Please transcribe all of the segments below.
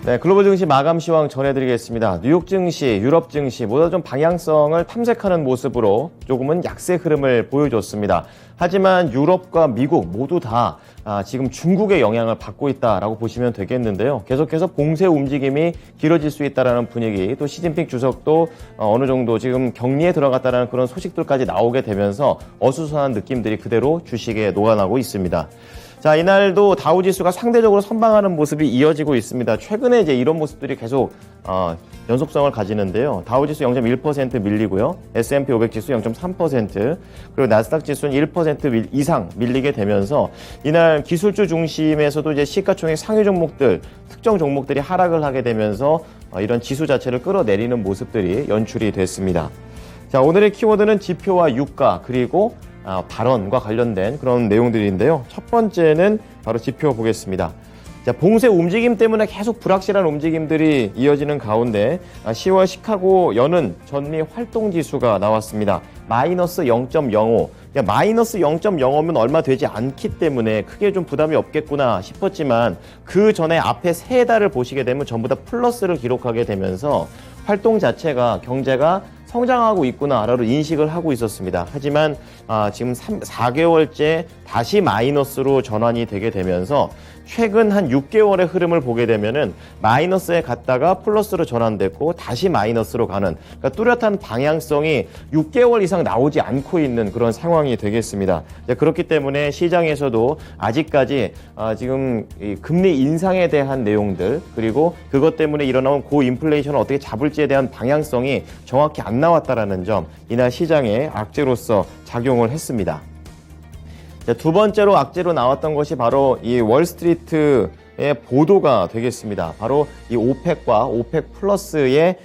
네, 글로벌 증시 마감 시황 전해드리겠습니다. 뉴욕 증시, 유럽 증시 모두 좀 방향성을 탐색하는 모습으로 조금은 약세 흐름을 보여줬습니다. 하지만 유럽과 미국 모두 다 지금 중국의 영향을 받고 있다라고 보시면 되겠는데요. 계속해서 봉쇄 움직임이 길어질 수 있다라는 분위기, 또 시진핑 주석도 어느 정도 지금 격리에 들어갔다라는 그런 소식들까지 나오게 되면서 어수선한 느낌들이 그대로 주식에 녹아나고 있습니다. 자, 이날도 다우지수가 상대적으로 선방하는 모습이 이어지고 있습니다. 최근에 이제 이런 모습들이 계속 연속성을 가지는데요. 다우지수 0.1% 밀리고요. S&P 500 지수 0.3%, 그리고 나스닥 지수는 1% 이상 밀리게 되면서 이날 기술주 중심에서도 이제 시가총액 상위 종목들, 특정 종목들이 하락을 하게 되면서 이런 지수 자체를 끌어내리는 모습들이 연출이 됐습니다. 자, 오늘의 키워드는 지표와 유가, 그리고 발언과 관련된 그런 내용들인데요. 첫 번째는 바로 지표 보겠습니다. 자, 봉쇄 움직임 때문에 계속 불확실한 움직임들이 이어지는 가운데 10월 시카고 연은 전미 활동 지수가 나왔습니다. 마이너스 0.05. 마이너스 0.05면 얼마 되지 않기 때문에 크게 좀 부담이 없겠구나 싶었지만 그 전에 앞에 세 달을 보시게 되면 전부 다 플러스를 기록하게 되면서 활동 자체가 경제가 성장하고 있구나라고 인식을 하고 있었습니다. 하지만 지금 4개월째 다시 마이너스로 전환이 되게 되면서 최근 한 6개월의 흐름을 보게 되면은 마이너스에 갔다가 플러스로 전환됐고 다시 마이너스로 가는, 그러니까 뚜렷한 방향성이 6개월 이상 나오지 않고 있는 그런 상황이 되겠습니다. 그렇기 때문에 시장에서도 아직까지 지금 이 금리 인상에 대한 내용들, 그리고 그것 때문에 일어나온 고인플레이션을 어떻게 잡을지에 대한 방향성이 정확히 안 나왔다라는 점, 이날 시장의 악재로서 작용을 했습니다. 자, 두 번째로 악재로 나왔던 것이 바로 이 월스트리트의 보도가 되겠습니다. 바로 이 오펙과 오펙 플러스의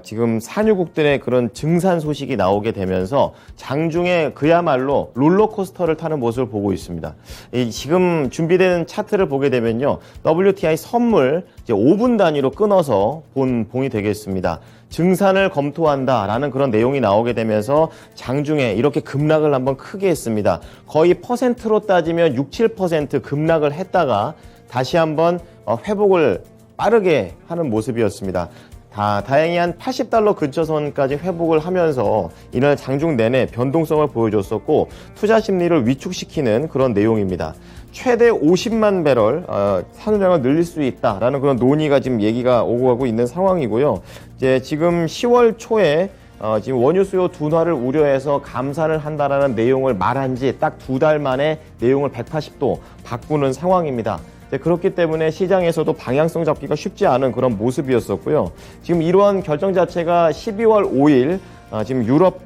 지금 산유국들의 그런 증산 소식이 나오게 되면서 장중에 그야말로 롤러코스터를 타는 모습을 보고 있습니다. 지금 준비된 차트를 보게 되면요, WTI 선물 이제 5분 단위로 끊어서 본 봉이 되겠습니다. 증산을 검토한다라는 그런 내용이 나오게 되면서 장중에 이렇게 급락을 한번 크게 했습니다. 거의 퍼센트로 따지면 6, 7% 급락을 했다가 다시 한번 회복을 빠르게 하는 모습이었습니다. 다행히 한 $80 근처선까지 회복을 하면서 이날 장중 내내 변동성을 보여줬었고 투자 심리를 위축시키는 그런 내용입니다. 최대 50만 배럴 산유량을 늘릴 수 있다라는 그런 논의가 지금 얘기가 오고 가고 있는 상황이고요. 이제 지금 10월 초에 지금 원유 수요 둔화를 우려해서 감산을 한다라는 내용을 말한 지 딱 2달 만에 내용을 180도 바꾸는 상황입니다. 그렇기 때문에 시장에서도 방향성 잡기가 쉽지 않은 그런 모습이었었고요. 지금 이러한 결정 자체가 12월 5일 지금 유럽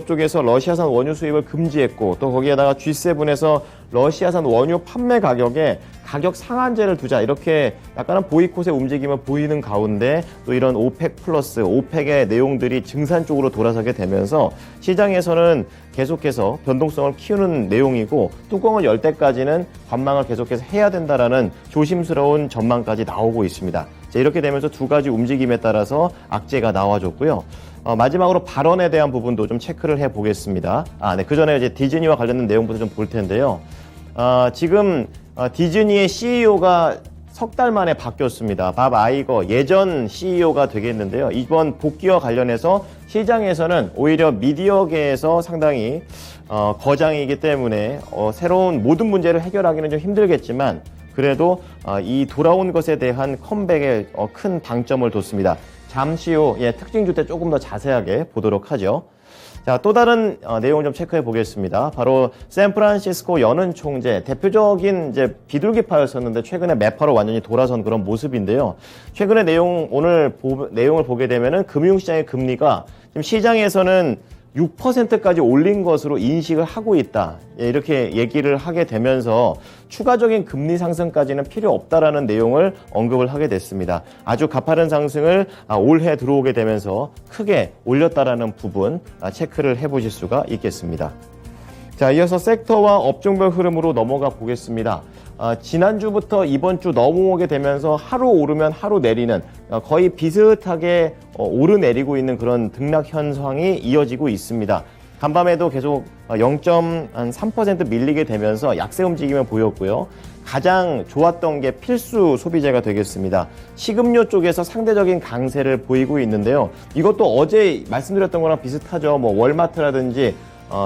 쪽에서 러시아산 원유 수입을 금지했고, 또 거기에다가 G7에서 러시아산 원유 판매 가격에 가격 상한제를 두자, 이렇게 약간은 보이콧의 움직임을 보이는 가운데 또 이런 오펙 플러스, 오펙의 내용들이 증산 쪽으로 돌아서게 되면서 시장에서는 계속해서 변동성을 키우는 내용이고, 뚜껑을 열 때까지는 관망을 계속해서 해야 된다라는 조심스러운 전망까지 나오고 있습니다. 자, 이렇게 되면서 두 가지 움직임에 따라서 악재가 나와줬고요. 마지막으로 발언에 대한 부분도 좀 체크를 해보겠습니다. 네, 그 전에 이제 디즈니와 관련된 내용부터 좀 볼 텐데요. 지금 디즈니의 CEO가 석 달 만에 바뀌었습니다. 밥 아이거 예전 CEO가 되겠는데요. 이번 복귀와 관련해서 시장에서는 오히려 미디어계에서 상당히 거장이기 때문에 새로운 모든 문제를 해결하기는 좀 힘들겠지만 그래도 이 돌아온 것에 대한 컴백에 큰 방점을 뒀습니다. 잠시 후 특징주 때 조금 더 자세하게 보도록 하죠. 자, 또 다른 내용을 좀 체크해 보겠습니다. 바로 샌프란시스코 연은 총재, 대표적인 이제 비둘기파였었는데 최근에 매파로 완전히 돌아선 그런 모습인데요. 최근에 내용을 보게 되면은 금융시장의 금리가 지금 시장에서는 6%까지 올린 것으로 인식을 하고 있다. 이렇게 얘기를 하게 되면서 추가적인 금리 상승까지는 필요 없다라는 내용을 언급을 하게 됐습니다. 아주 가파른 상승을 올해 들어오게 되면서 크게 올렸다라는 부분 체크를 해보실 수가 있겠습니다. 자, 이어서 섹터와 업종별 흐름으로 넘어가 보겠습니다. 지난주부터 이번 주 넘어오게 되면서 하루 오르면 하루 내리는 거의 비슷하게 오르내리고 있는 그런 등락 현상이 이어지고 있습니다. 간밤에도 계속 0.3% 밀리게 되면서 약세 움직임을 보였고요. 가장 좋았던 게 필수 소비재가 되겠습니다. 식음료 쪽에서 상대적인 강세를 보이고 있는데요. 이것도 어제 말씀드렸던 거랑 비슷하죠. 뭐 월마트라든지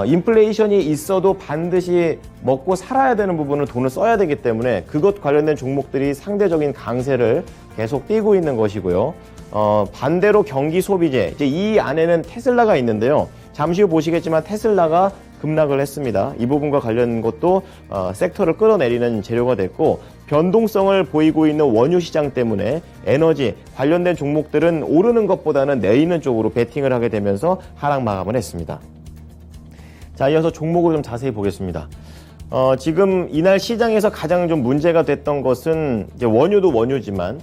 인플레이션이 있어도 반드시 먹고 살아야 되는 부분을 돈을 써야 되기 때문에 그것 관련된 종목들이 상대적인 강세를 계속 띄고 있는 것이고요. 반대로 경기 소비재, 이제 이 안에는 테슬라가 있는데요. 잠시 후 보시겠지만 테슬라가 급락을 했습니다. 이 부분과 관련 것도 섹터를 끌어내리는 재료가 됐고, 변동성을 보이고 있는 원유 시장 때문에 에너지 관련된 종목들은 오르는 것보다는 내리는 쪽으로 베팅을 하게 되면서 하락 마감을 했습니다. 자, 이어서 종목을 좀 자세히 보겠습니다. 지금 이날 시장에서 가장 좀 문제가 됐던 것은 이제 원유도 원유지만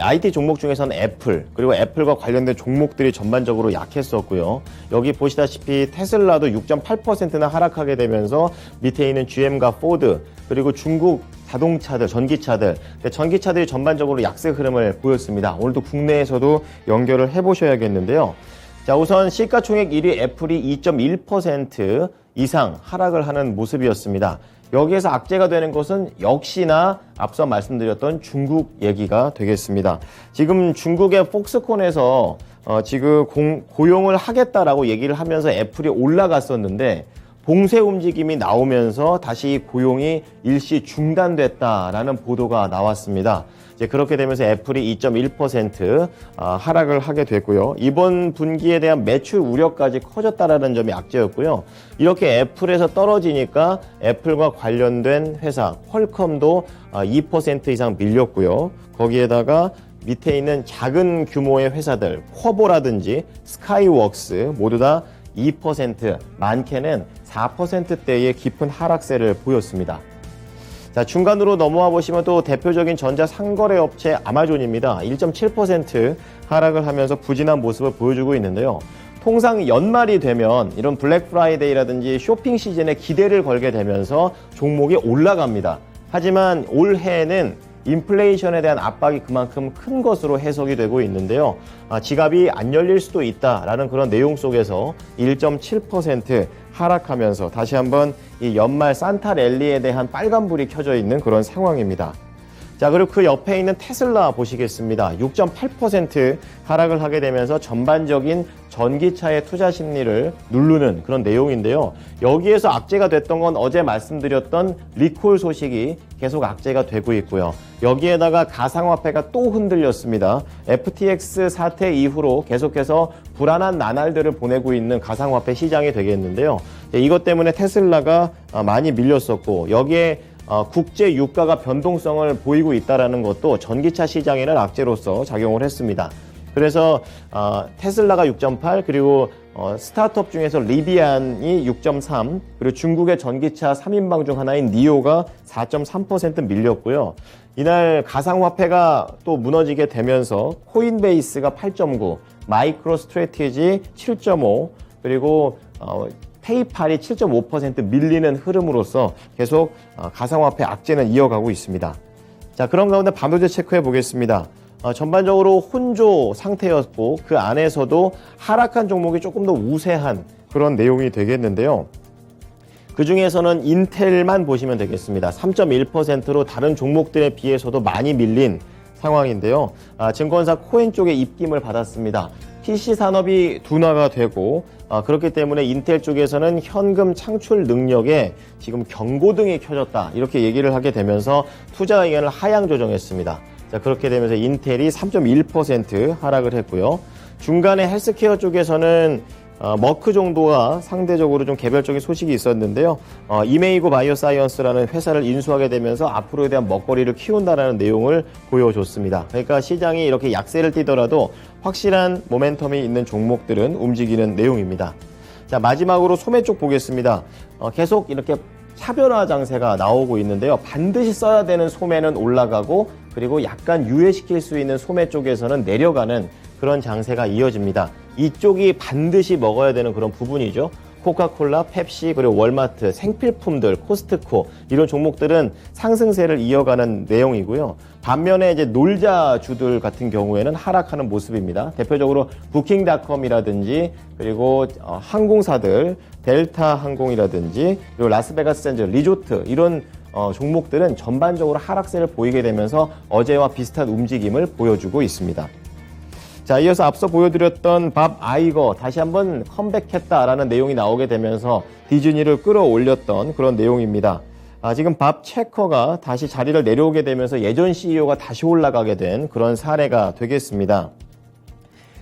IT 종목 중에서는 애플, 그리고 애플과 관련된 종목들이 전반적으로 약했었고요. 여기 보시다시피 테슬라도 6.8%나 하락하게 되면서 밑에 있는 GM과 포드, 그리고 중국 자동차들, 전기차들이 전반적으로 약세 흐름을 보였습니다. 오늘도 국내에서도 연결을 해보셔야겠는데요. 자, 우선 시가총액 1위 애플이 2.1% 이상 하락을 하는 모습이었습니다. 여기에서 악재가 되는 것은 역시나 앞서 말씀드렸던 중국 얘기가 되겠습니다. 지금 중국의 폭스콘에서 지금 고용을 하겠다라고 얘기를 하면서 애플이 올라갔었는데 봉쇄 움직임이 나오면서 다시 고용이 일시 중단됐다라는 보도가 나왔습니다. 이제 그렇게 되면서 애플이 2.1% 하락을 하게 됐고요. 이번 분기에 대한 매출 우려까지 커졌다라는 점이 악재였고요. 이렇게 애플에서 떨어지니까 애플과 관련된 회사 퀄컴도 2% 이상 밀렸고요. 거기에다가 밑에 있는 작은 규모의 회사들 쿼보라든지 스카이웍스 모두 다 2%, 많게는 4%대의 깊은 하락세를 보였습니다. 자, 중간으로 넘어와 보시면 또 대표적인 전자 상거래 업체 아마존입니다. 1.7% 하락을 하면서 부진한 모습을 보여주고 있는데요. 통상 연말이 되면 이런 블랙 프라이데이라든지 쇼핑 시즌에 기대를 걸게 되면서 종목이 올라갑니다. 하지만 올해는 인플레이션에 대한 압박이 그만큼 큰 것으로 해석이 되고 있는데요. 지갑이 안 열릴 수도 있다라는 그런 내용 속에서 1.7% 하락하면서 다시 한번 이 연말 산타 랠리에 대한 빨간불이 켜져 있는 그런 상황입니다. 자, 그리고 그 옆에 있는 테슬라 보시겠습니다. 6.8% 하락을 하게 되면서 전반적인 전기차의 투자 심리를 누르는 그런 내용인데요. 여기에서 악재가 됐던 건 어제 말씀드렸던 리콜 소식이 계속 악재가 되고 있고요. 여기에다가 가상화폐가 또 흔들렸습니다. FTX 사태 이후로 계속해서 불안한 나날들을 보내고 있는 가상화폐 시장이 되겠는데요. 이것 때문에 테슬라가 많이 밀렸었고, 여기에 국제 유가가 변동성을 보이고 있다는 것도 전기차 시장에는 악재로서 작용을 했습니다. 그래서 테슬라가 6.8, 그리고 스타트업 중에서 리비안이 6.3, 그리고 중국의 전기차 3인방 중 하나인 니오가 4.3% 밀렸고요. 이날 가상화폐가 또 무너지게 되면서 코인베이스가 8.9, 마이크로 스트래티지 7.5, 그리고 페이팔이 7.5% 밀리는 흐름으로서 계속 가상화폐 악재는 이어가고 있습니다. 자, 그런 가운데 반도체 체크해 보겠습니다. 전반적으로 혼조 상태였고 그 안에서도 하락한 종목이 조금 더 우세한 그런 내용이 되겠는데요. 그 중에서는 인텔만 보시면 되겠습니다. 3.1%로 다른 종목들에 비해서도 많이 밀린 상황인데요. 증권사 코인 쪽에 입김을 받았습니다. PC 산업이 둔화가 되고 그렇기 때문에 인텔 쪽에서는 현금 창출 능력에 지금 경고등이 켜졌다 이렇게 얘기를 하게 되면서 투자 의견을 하향 조정했습니다. 자, 그렇게 되면서 인텔이 3.1% 하락을 했고요. 중간에 헬스케어 쪽에서는 머크 정도가 상대적으로 좀 개별적인 소식이 있었는데요. 이메이고 바이오사이언스라는 회사를 인수하게 되면서 앞으로에 대한 먹거리를 키운다라는 내용을 보여줬습니다. 그러니까 시장이 이렇게 약세를 띠더라도 확실한 모멘텀이 있는 종목들은 움직이는 내용입니다. 자, 마지막으로 소매 쪽 보겠습니다. 계속 이렇게 차별화 장세가 나오고 있는데요. 반드시 써야 되는 소매는 올라가고 그리고 약간 유예시킬 수 있는 소매 쪽에서는 내려가는 그런 장세가 이어집니다. 이쪽이 반드시 먹어야 되는 그런 부분이죠. 코카콜라, 펩시, 그리고 월마트, 생필품들, 코스트코 이런 종목들은 상승세를 이어가는 내용이고요. 반면에 이제 놀자주들 같은 경우에는 하락하는 모습입니다. 대표적으로 부킹닷컴이라든지 그리고 항공사들, 델타 항공이라든지 그리고 라스베가스 샌즈 리조트 이런 종목들은 전반적으로 하락세를 보이게 되면서 어제와 비슷한 움직임을 보여주고 있습니다. 자, 이어서 앞서 보여드렸던 밥 아이거 다시 한번 컴백했다라는 내용이 나오게 되면서 디즈니를 끌어올렸던 그런 내용입니다. 지금 밥 체커가 다시 자리를 내려오게 되면서 예전 CEO가 다시 올라가게 된 그런 사례가 되겠습니다.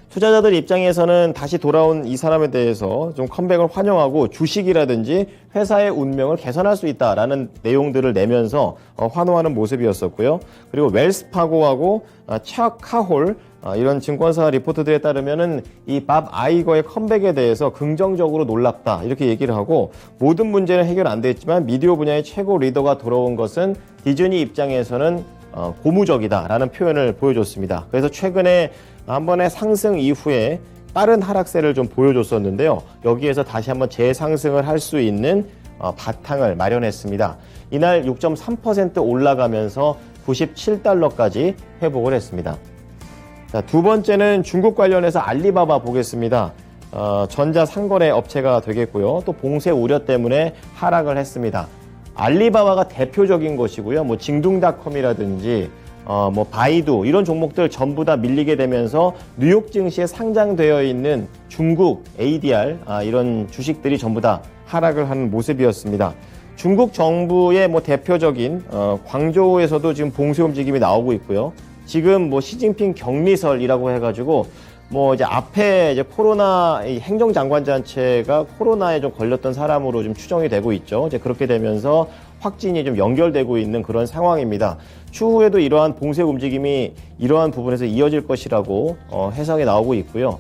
투자자들 입장에서는 다시 돌아온 이 사람에 대해서 좀 컴백을 환영하고 주식이라든지 회사의 운명을 개선할 수 있다라는 내용들을 내면서 환호하는 모습이었었고요. 그리고 웰스파고하고 차 카홀 이런 증권사 리포트들에 따르면은 이 밥 아이거의 컴백에 대해서 긍정적으로 놀랍다 이렇게 얘기를 하고 모든 문제는 해결 안 됐지만 미디어 분야의 최고 리더가 돌아온 것은 디즈니 입장에서는 고무적이다라는 표현을 보여줬습니다. 그래서 최근에 한 번의 상승 이후에 빠른 하락세를 좀 보여줬었는데요. 여기에서 다시 한번 재상승을 할 수 있는 바탕을 마련했습니다. 이날 6.3% 올라가면서 97달러까지 회복을 했습니다. 자, 두 번째는 중국 관련해서 알리바바 보겠습니다. 전자상거래 업체가 되겠고요. 또 봉쇄 우려 때문에 하락을 했습니다. 알리바바가 대표적인 것이고요. 뭐 징둥닷컴이라든지 뭐 바이두 이런 종목들 전부 다 밀리게 되면서 뉴욕 증시에 상장되어 있는 중국 ADR 이런 주식들이 전부 다 하락을 하는 모습이었습니다. 중국 정부의 뭐 대표적인 광저우에서도 지금 봉쇄 움직임이 나오고 있고요. 지금 뭐 시진핑 격리설이라고 해가지고 뭐 이제 앞에 이제 코로나 행정장관단체가 코로나에 좀 걸렸던 사람으로 좀 추정이 되고 있죠. 이제 그렇게 되면서 확진이 좀 연결되고 있는 그런 상황입니다. 추후에도 이러한 봉쇄 움직임이 이러한 부분에서 이어질 것이라고 해석이 나오고 있고요.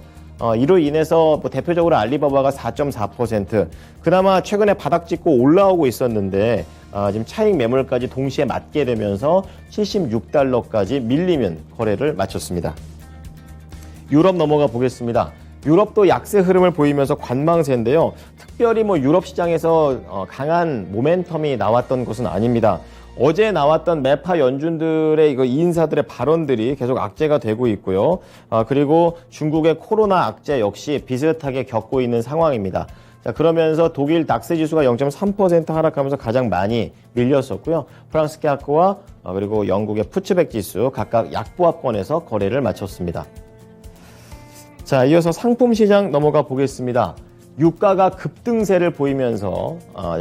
이로 인해서 뭐 대표적으로 알리바바가 4.4%, 그나마 최근에 바닥 찍고 올라오고 있었는데 지금 차익 매물까지 동시에 맞게 되면서 76달러까지 밀리면 거래를 마쳤습니다. 유럽 넘어가 보겠습니다. 유럽도 약세 흐름을 보이면서 관망세인데요. 특별히 뭐 유럽 시장에서 강한 모멘텀이 나왔던 것은 아닙니다. 어제 나왔던 매파 연준들의 이 인사들의 발언들이 계속 악재가 되고 있고요. 그리고 중국의 코로나 악재 역시 비슷하게 겪고 있는 상황입니다. 자, 그러면서 독일 닥스 지수가 0.3% 하락하면서 가장 많이 밀렸었고요. 프랑스 캐크와 그리고 영국의 푸츠백 지수 각각 약보합권에서 거래를 마쳤습니다. 자, 이어서 상품 시장 넘어가 보겠습니다. 유가가 급등세를 보이면서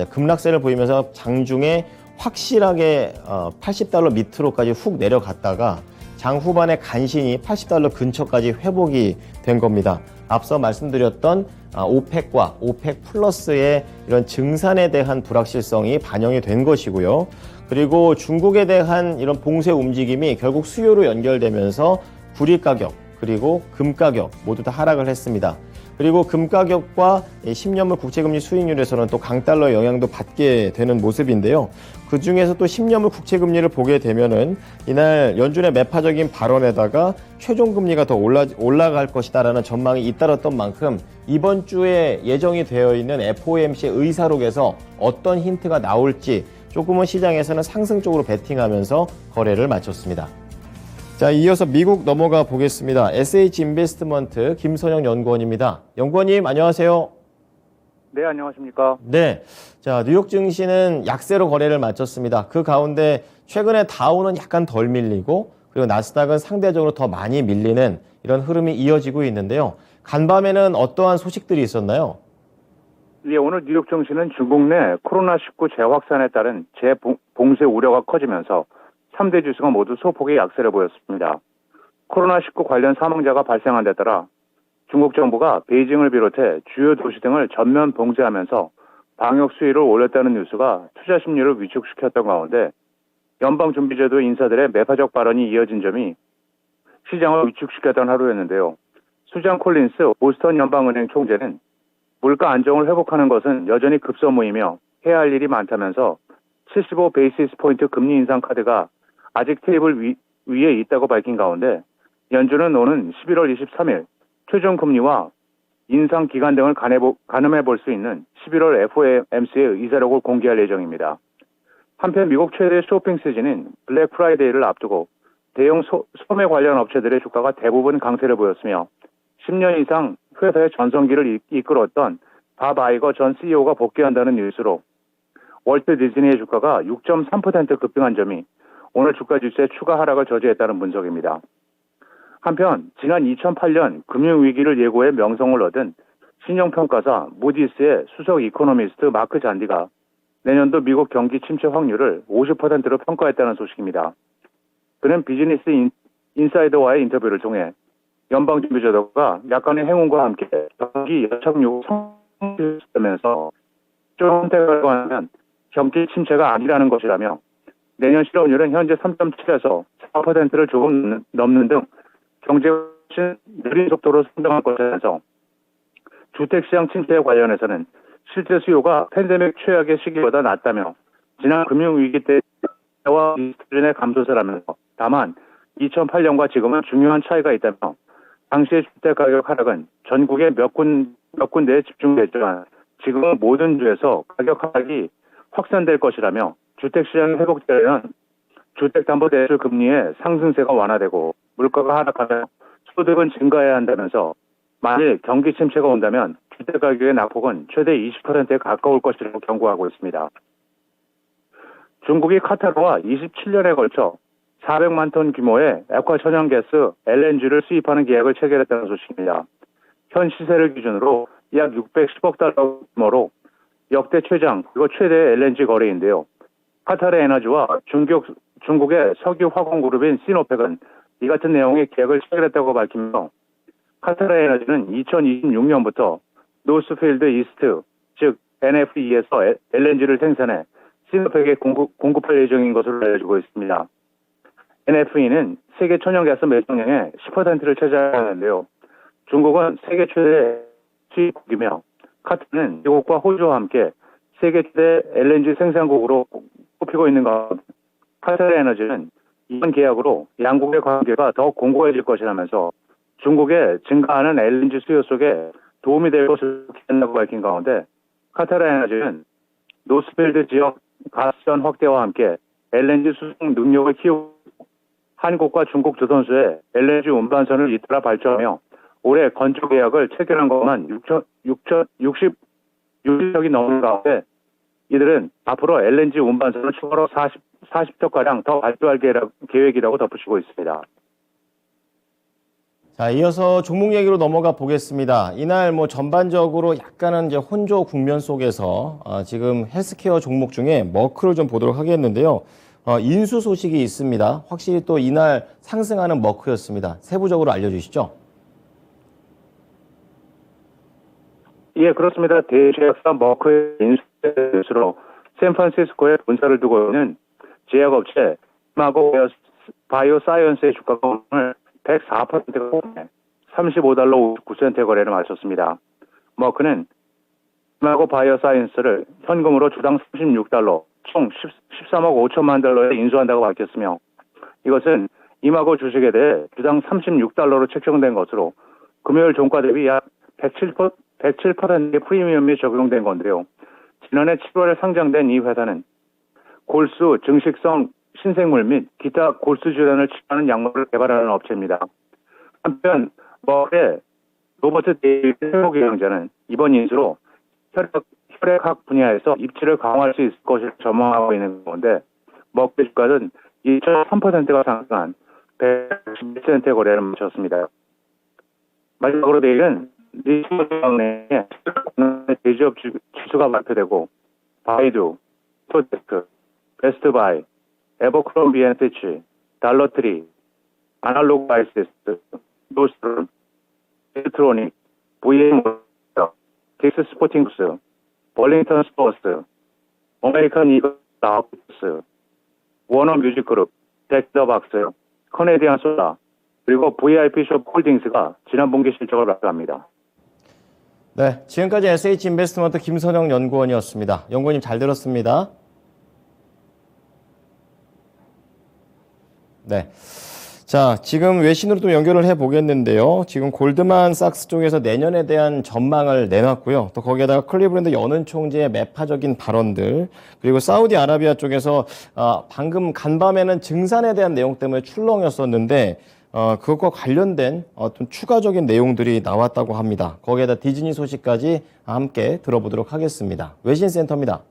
급락세를 보이면서 장중에 확실하게 80달러 밑으로까지 훅 내려갔다가 장 후반에 간신히 80달러 근처까지 회복이 된 겁니다. 앞서 말씀드렸던 오펙과 오펙 플러스의 이런 증산에 대한 불확실성이 반영이 된 것이고요. 그리고 중국에 대한 이런 봉쇄 움직임이 결국 수요로 연결되면서 구리 가격 그리고 금 가격 모두 다 하락을 했습니다. 그리고 금 가격과 10년물 국채금리 수익률에서는 또 강달러의 영향도 받게 되는 모습인데요. 그 중에서 또 10년물 국채금리를 보게 되면은 이날 연준의 매파적인 발언에다가 최종금리가 더 올라갈 것이다라는 전망이 잇따랐던 만큼 이번 주에 예정이 되어 있는 FOMC의 의사록에서 어떤 힌트가 나올지 조금은 시장에서는 상승 쪽으로 베팅하면서 거래를 마쳤습니다. 자, 이어서 미국 넘어가 보겠습니다. SH 인베스트먼트 김선영 연구원입니다. 연구원님, 안녕하세요. 네, 안녕하십니까. 네. 자, 뉴욕 증시는 약세로 거래를 마쳤습니다. 그 가운데 최근에 다우는 약간 덜 밀리고 그리고 나스닥은 상대적으로 더 많이 밀리는 이런 흐름이 이어지고 있는데요. 간밤에는 어떠한 소식들이 있었나요? 예, 오늘 뉴욕 증시는 중국 내 코로나19 재확산에 따른 재봉쇄 우려가 커지면서 3대 지수가 모두 소폭의 약세를 보였습니다. 코로나19 관련 사망자가 발생한 데 따라 중국 정부가 베이징을 비롯해 주요 도시 등을 전면 봉쇄하면서 방역 수위를 올렸다는 뉴스가 투자 심리를 위축시켰던 가운데 연방준비제도 인사들의 매파적 발언이 이어진 점이 시장을 위축시켰던 하루였는데요. 수잔 콜린스 보스턴 연방은행 총재는 물가 안정을 회복하는 것은 여전히 급선무이며 해야 할 일이 많다면서 75 베이시스 포인트 금리 인상 카드가 아직 테이블 위에 있다고 밝힌 가운데 연준은 오는 11월 23일 최종 금리와 인상 기간 등을 가늠해 볼 수 있는 11월 FOMC의 의사록을 공개할 예정입니다. 한편 미국 최대 쇼핑 시즌인 블랙 프라이데이를 앞두고 대형 소매 관련 업체들의 주가가 대부분 강세를 보였으며 10년 이상 회사의 전성기를 이끌었던 밥 아이거 전 CEO가 복귀한다는 뉴스로 월트 디즈니의 주가가 6.3% 급등한 점이 오늘 주가 지수의 추가 하락을 저지했다는 분석입니다. 한편 지난 2008년 금융위기를 예고해 명성을 얻은 신용평가사 무디스의 수석 이코노미스트 마크 잔디가 내년도 미국 경기 침체 확률을 50%로 평가했다는 소식입니다. 그는 비즈니스 인사이더와의 인터뷰를 통해 연방준비제도가 약간의 행운과 함께 경기 여착륙 성장하면서 선택을 하면 경기 침체가 아니라는 것이라며 내년 실업률은 현재 3.7에서 4%를 조금 넘는 등 경제가 느린 속도로 성장할 것이라면서 주택시장 침체에 관련해서는 실제 수요가 팬데믹 최악의 시기보다 낮다며 지난 금융위기 때와 수준의 감소세라면서 다만 2008년과 지금은 중요한 차이가 있다며 당시의 주택가격 하락은 전국의 몇 군데에 집중됐지만 지금은 모든 주에서 가격 하락이 확산될 것이라며 주택시장이 회복되려면 주택담보대출 금리의 상승세가 완화되고 물가가 하락하며 소득은 증가해야 한다면서 만일 경기 침체가 온다면 주택가격의 낙폭은 최대 20%에 가까울 것이라고 경고하고 있습니다. 중국이 카타르와 27년에 걸쳐 400만 톤 규모의 액화 천연가스 LNG를 수입하는 계약을 체결했다는 소식입니다. 현 시세를 기준으로 약 610억 달러 규모로 역대 최장 그리고 최대 LNG 거래인데요. 카타르 에너지와 중국의 석유 화공 그룹인 시노펙은 이 같은 내용의 계약을 체결했다고 밝히며 카타르 에너지는 2026년부터 노스필드 이스트, 즉 NFE에서 LNG를 생산해 시노펙에 공급할 예정인 것으로 알려지고 있습니다. NFE는 세계 천연가스 매장량의 10%를 차지하는데요. 중국은 세계 최대 수입국이며 카타르는 미국과 호주와 함께 세계 최대 LNG 생산국으로 꼽히고 있는 가운데 카타르 에너지는 이번 계약으로 양국의 관계가 더 공고해질 것이라면서 중국의 증가하는 LNG 수요 속에 도움이 될 것을 기대한다고 밝힌 가운데 카타르 에너지는 노스필드 지역 가스전 확대와 함께 LNG 수송 능력을 키우고 한국과 중국 두 선수의 LNG 운반선을 잇따라 발주하며 올해 건조 계약을 체결한 것만 60척이 넘는 가운데 이들은 앞으로 LNG 운반선을 추가로 40척가량 더 발주할 계획이라고 덧붙이고 있습니다. 자, 이어서 종목 얘기로 넘어가 보겠습니다. 이날 전반적으로 약간은 이제 혼조 국면 속에서 지금 헬스케어 종목 중에 머크를 좀 보도록 하겠는데요. 인수 소식이 있습니다. 확실히 또 이날 상승하는 머크였습니다. 세부적으로 알려주시죠. 예, 그렇습니다. 대제약사 머크의 인수로 샌프란시스코에 본사를 두고 있는 제약업체 이마고 바이오사이언스의 주가가 오늘 104%가 폭락, $35 59센트의 거래를 마쳤습니다. 머크는 이마고 바이오사이언스를 현금으로 주당 $36, 총 13억 5천만 달러에 인수한다고 밝혔으며 이것은 이마고 주식에 대해 주당 $36로 책정된 것으로 금요일 종가 대비 약 107%의 프리미엄이 적용된 건데요. 지난해 7월에 상장된 이 회사는 골수, 증식성 신생물 및 기타 골수 질환을 치료하는 약물을 개발하는 업체입니다. 한편 머크의 로버트 데이비스 회복영양제는 이번 인수로 혈액학 분야에서 입지를 강화할 수 있을 것을 전망하고 있는 가운데 머크 주가는 2.3%가 상승한 111센트의 거래를 마쳤습니다. 마지막으로 내일은 리스크의 대기업 지수가 발표되고 바이두, 토데스크, 베스트바이, 에버크롬비 앤 피치, 달러트리, 아날로그 바이시스, 노스트론, 일렉트로닉, VM, 딕스 스포팅스, 벌링턴 스포츠, 어메리칸 이글 라우스, 워너 뮤직그룹, 덱더박스, 커네디안 솔라, 그리고 VIP숍 홀딩스가 지난 분기 실적을 발표합니다. 네, 지금까지 SH인베스트먼트 김선영 연구원이었습니다. 연구원님 잘 들었습니다. 네. 자, 지금 외신으로 또 연결을 해보겠는데요. 지금 골드만삭스 쪽에서 내년에 대한 전망을 내놨고요. 또 거기에다가 클리브랜드 여는 총재의 매파적인 발언들, 그리고 사우디아라비아 쪽에서 방금 간밤에는 증산에 대한 내용 때문에 출렁였었는데 그것과 관련된 어떤 추가적인 내용들이 나왔다고 합니다. 거기에다 디즈니 소식까지 함께 들어보도록 하겠습니다. 외신센터입니다.